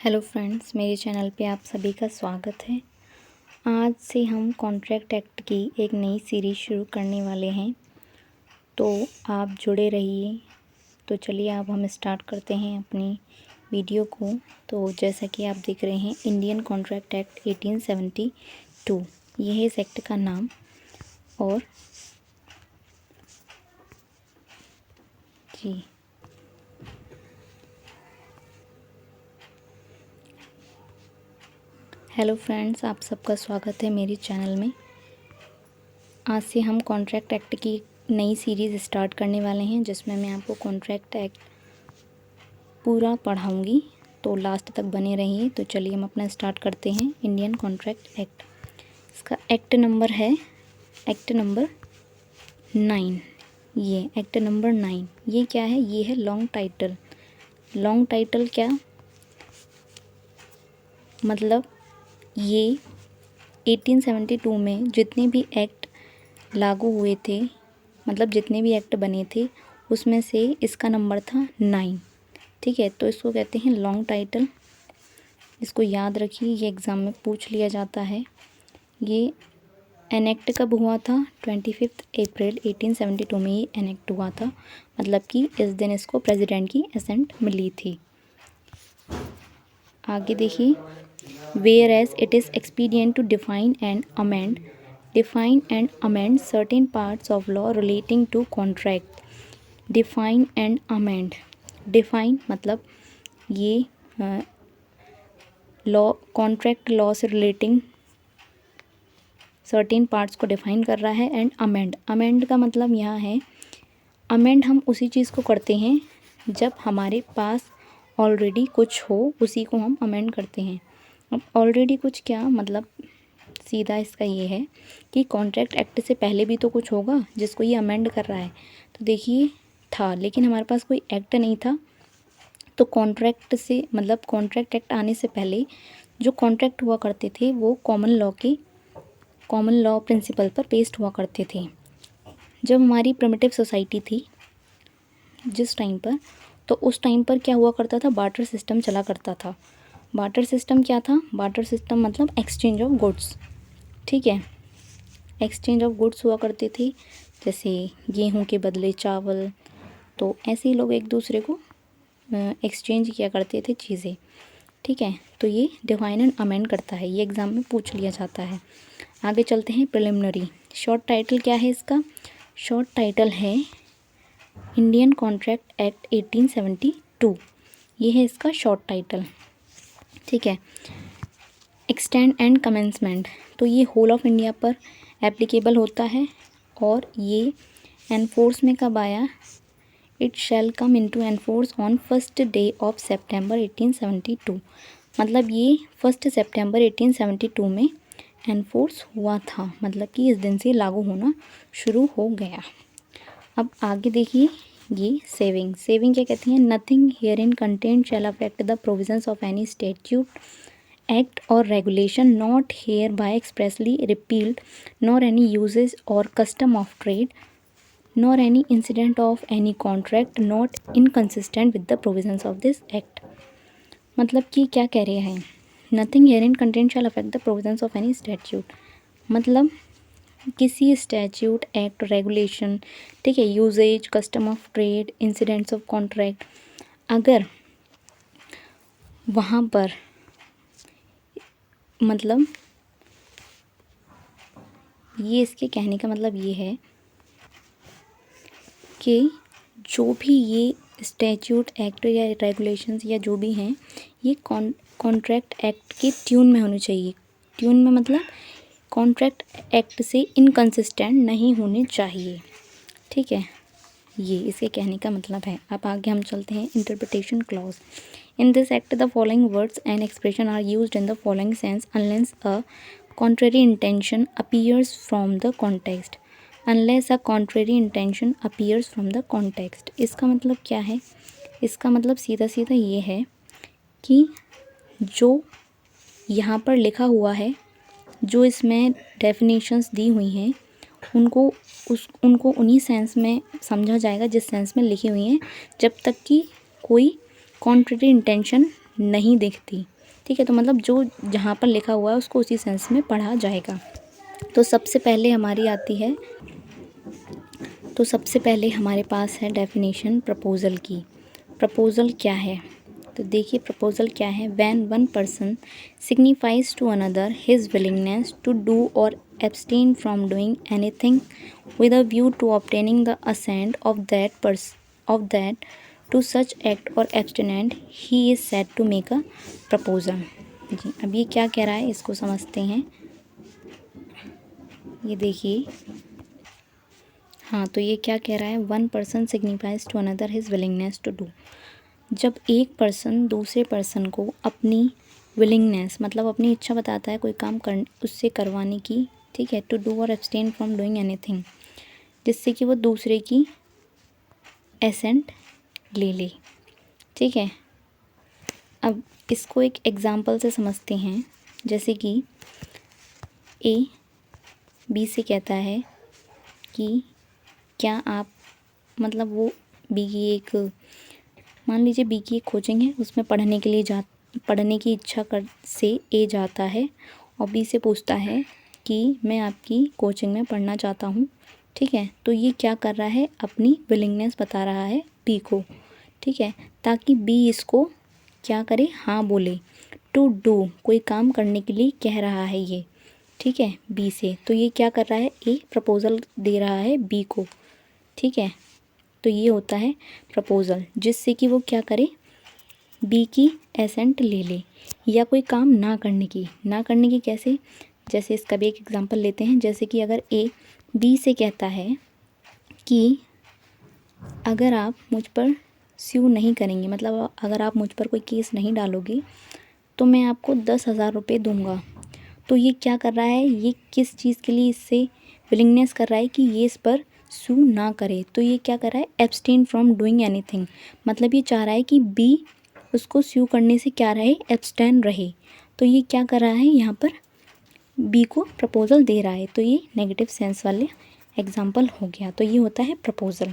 Hello friends, मेरे channel पे आप सभी का स्वागत है। आज से हम कॉन्ट्रैक्ट एक्ट की एक नई सीरीज़ शुरू करने वाले हैं, तो आप जुड़े रहिए। तो चलिए अब हम स्टार्ट करते हैं अपनी वीडियो को। तो जैसा कि आप देख रहे हैं, इंडियन कॉन्ट्रैक्ट एक्ट 1872 ये है इस एक्ट का नाम। और जी हेलो फ्रेंड्स, आप सबका स्वागत है मेरे चैनल में। आज से हम कॉन्ट्रैक्ट एक्ट की नई सीरीज़ स्टार्ट करने वाले हैं, जिसमें मैं आपको कॉन्ट्रैक्ट एक्ट पूरा पढ़ाऊंगी, तो लास्ट तक बने रहिए। तो चलिए हम अपना स्टार्ट करते हैं। इंडियन कॉन्ट्रैक्ट एक्ट, इसका एक्ट नंबर है एक्ट नंबर 9। ये एक्ट नंबर 9 ये क्या है? ये है लॉन्ग टाइटल। लॉन्ग टाइटल क्या मतलब? ये 1872 में जितने भी एक्ट लागू हुए थे, मतलब जितने भी एक्ट बने थे, उसमें से इसका नंबर था 9। ठीक है, तो इसको कहते हैं लॉन्ग टाइटल। इसको याद रखिए, ये एग्ज़ाम में पूछ लिया जाता है। ये एनेक्ट कब हुआ था? 25 अप्रैल 1872 में ये एनेक्ट हुआ था। मतलब कि इस दिन इसको प्रेसिडेंट की असेंट मिली थी। आगे देखिए, where as it is expedient to define and amend certain parts of law relating to contract. Define and amend. Define मतलब ये लॉ, कॉन्ट्रैक्ट लॉ से रिलेटिंग सर्टेन पार्ट्स को डिफाइन कर रहा है। एंड अमेंड, अमेंड का मतलब यहाँ है, अमेंड हम उसी चीज़ को करते हैं जब हमारे पास ऑलरेडी कुछ हो, उसी को हम अमेंड करते हैं। अब ऑलरेडी कुछ क्या मतलब? सीधा इसका ये है कि कॉन्ट्रैक्ट एक्ट से पहले भी तो कुछ होगा जिसको ये अमेंड कर रहा है। तो देखिए था, लेकिन हमारे पास कोई एक्ट नहीं था, तो कॉन्ट्रैक्ट से मतलब कॉन्ट्रैक्ट एक्ट आने से पहले जो कॉन्ट्रैक्ट हुआ करते थे वो कॉमन लॉ प्रिंसिपल पर बेस्ड हुआ करते थे। जब हमारी प्रिमिटिव सोसाइटी थी जिस टाइम पर, तो उस टाइम पर क्या हुआ करता था? बार्टर सिस्टम चला करता था। बार्टर सिस्टम क्या था? बार्टर सिस्टम मतलब एक्सचेंज ऑफ गुड्स। ठीक है, एक्सचेंज ऑफ गुड्स हुआ करते थे, जैसे गेहूं के बदले चावल। तो ऐसे ही लोग एक दूसरे को एक्सचेंज किया करते थे चीज़ें। ठीक है, तो ये डिफाइन एंड अमेंड करता है, ये एग्ज़ाम में पूछ लिया जाता है। आगे चलते हैं, प्रिलिमिनरी। शॉर्ट टाइटल क्या है इसका? शॉर्ट टाइटल है इंडियन कॉन्ट्रैक्ट एक्ट 1872, ये है इसका शॉर्ट टाइटल। ठीक है, एक्सटेंड एंड कमेंसमेंट, तो ये होल ऑफ इंडिया पर एप्लीकेबल होता है। और ये एनफोर्स में कब आया? It shall come into enforce on first day of September 1872। मतलब ये 1 सितंबर 1872 में एनफोर्स हुआ था, मतलब कि इस दिन से लागू होना शुरू हो गया। अब आगे देखिए, ये सेविंग क्या कहती हैं? Nothing here in content shall affect the provisions of any statute, act और regulation not hereby expressly repealed, nor any usage और custom of trade, nor any incident of any contract not inconsistent with the provisions of this act. मतलब कि क्या कह रहे हैं? Nothing here in content shall affect the provisions of any statute, मतलब किसी statute, act, regulation, ठीक है, usage, custom of trade, incidents of contract, अगर वहाँ पर मतलब ये इसके कहने का मतलब ये है कि जो भी ये स्टैट्यूट, एक्ट या रेगुलेशंस या जो भी हैं, ये कॉन्ट्रैक्ट एक्ट के ट्यून में होनी चाहिए। ट्यून में मतलब कॉन्ट्रैक्ट एक्ट से इनकंसिस्टेंट नहीं होने चाहिए। ठीक है, ये इसके कहने का मतलब है। अब आगे हम चलते हैं, interpretation clause. In this act the following words and expression are used in the following sense unless a contrary intention appears from the context, unless a contrary intention appears from the context। इसका मतलब क्या है? इसका मतलब सीधा सीधा ये है कि जो यहाँ पर लिखा हुआ है, जो इसमें डेफिनेशंस दी हुई हैं, उनको उन्हीं सेंस में समझा जाएगा जिस सेंस में लिखी हुई हैं, जब तक कि कोई कॉन्ट्ररी इंटेंशन नहीं दिखती। ठीक है, तो मतलब जो जहाँ पर लिखा हुआ है उसको उसी सेंस में पढ़ा जाएगा। तो सबसे पहले हमारे पास है डेफिनेशन प्रपोज़ल की। प्रपोज़ल क्या है? तो देखिए प्रपोज़ल क्या है। When one person signifies to another his willingness to do और abstain from doing anything with a view to obtaining the assent of that to such act or abstinent, he is said to make a proposal। जी, अब ये क्या कह रहा है इसको समझते हैं। ये देखिए, हाँ, तो ये क्या कह रहा है, one person signifies to another his willingness to do. जब एक पर्सन दूसरे पर्सन को अपनी विलिंगनेस मतलब अपनी इच्छा बताता है कोई काम कर उससे करवाने की, ठीक है, टू डू और एब्सटेन फ्रॉम डूइंग एनीथिंग, जिससे कि वो दूसरे की एसेंट ले ले। ठीक है, अब इसको एक एग्ज़ाम्पल से समझते हैं। जैसे कि ए बी से कहता है कि क्या आप मतलब वो बी की एक मान लीजिए बी की एक कोचिंग है, उसमें पढ़ने की इच्छा से ए जाता है और बी से पूछता है कि मैं आपकी कोचिंग में पढ़ना चाहता हूँ। ठीक है, तो ये क्या कर रहा है, अपनी विलिंगनेस बता रहा है बी को। ठीक है, ताकि बी इसको क्या करे, हाँ बोले। टू डू कोई काम करने के लिए कह रहा है ये, ठीक है, बी से। तो ये क्या कर रहा है, ए प्रपोज़ल दे रहा है बी को। ठीक है, तो ये होता है प्रपोज़ल, जिससे कि वो क्या करे, बी की एसेंट ले ले या कोई काम ना करने की कैसे, जैसे इसका भी एक एग्जांपल लेते हैं। जैसे कि अगर ए बी से कहता है कि अगर आप मुझ पर स्यू नहीं करेंगे, मतलब अगर आप मुझ पर कोई केस नहीं डालोगे तो मैं आपको 10,000 रुपये दूँगा। तो ये क्या कर रहा है, ये किस चीज़ के लिए इससे विलिंगनेस कर रहा है कि ये इस पर सू ना करे। तो ये क्या कर रहा है, एब्सटेन फ्रॉम डूइंग एनीथिंग, मतलब ये चाह रहा है कि बी उसको स्यू करने से क्या रहे, एब्सटेन रहे। तो ये क्या कर रहा है, यहाँ पर बी को प्रपोज़ल दे रहा है। तो ये नेगेटिव सेंस वाले एग्जाम्पल हो गया। तो ये होता है प्रपोज़ल।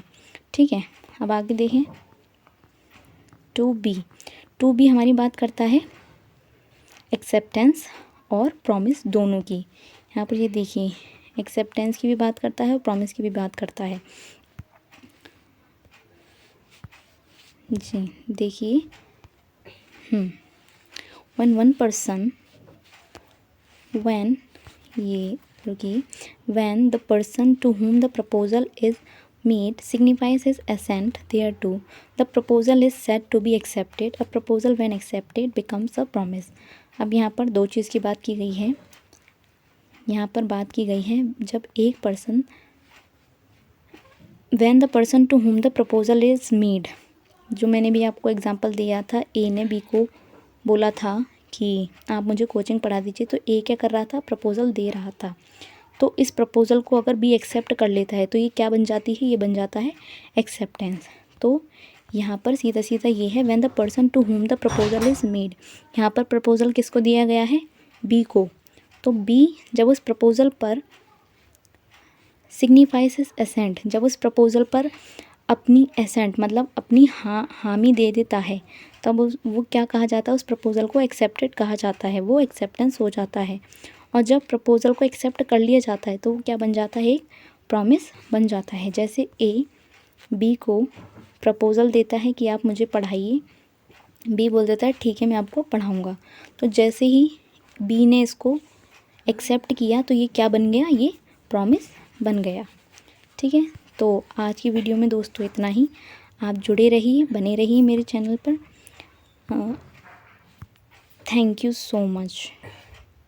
ठीक है, अब आगे देखें। टू बी हमारी बात करता है एक्सेप्टेंस और प्रॉमिस दोनों की। यहाँ पर ये देखिए, एक्सेप्टेंस की भी बात करता है और प्रॉमिस की भी बात करता है। जी देखिए, when the person to whom the proposal is made signifies his assent thereto, the proposal is said to be accepted. A proposal when accepted becomes a promise। अब यहाँ पर दो चीज़ की बात की गई है। यहाँ पर बात की गई है जब एक person when the person to whom the proposal is made, जो मैंने भी आपको एग्जांपल दिया था, ए ने बी को बोला था कि आप मुझे कोचिंग पढ़ा दीजिए। तो ए क्या कर रहा था, प्रपोज़ल दे रहा था। तो इस प्रपोज़ल को अगर बी एक्सेप्ट कर लेता है तो ये क्या बन जाती है, ये बन जाता है एक्सेप्टेंस। तो यहाँ पर सीधा सीधा ये है when the person to whom the proposal is made. यहाँ पर प्रपोज़ल किसको दिया गया है, बी को। तो बी जब उस प्रपोज़ल पर सिग्निफाइज हिज एसेंट, जब उस प्रपोज़ल पर अपनी एसेंट मतलब अपनी हामी दे देता है, तब वो क्या कहा जाता है, उस प्रपोज़ल को एक्सेप्टेड कहा जाता है, वो एक्सेप्टेंस हो जाता है। और जब प्रपोज़ल को एक्सेप्ट कर लिया जाता है तो वो क्या बन जाता है, एक प्रॉमिस बन जाता है। जैसे ए बी को प्रपोज़ल देता है कि आप मुझे पढ़ाइए, बी बोल देता है ठीक है मैं आपको पढ़ाऊँगा। तो जैसे ही बी ने इसको एक्सेप्ट किया तो ये क्या बन गया, ये प्रॉमिस बन गया। ठीक है, तो आज की वीडियो में दोस्तों इतना ही। आप जुड़े रहिए, बने रहिए मेरे चैनल पर। Thank you so much.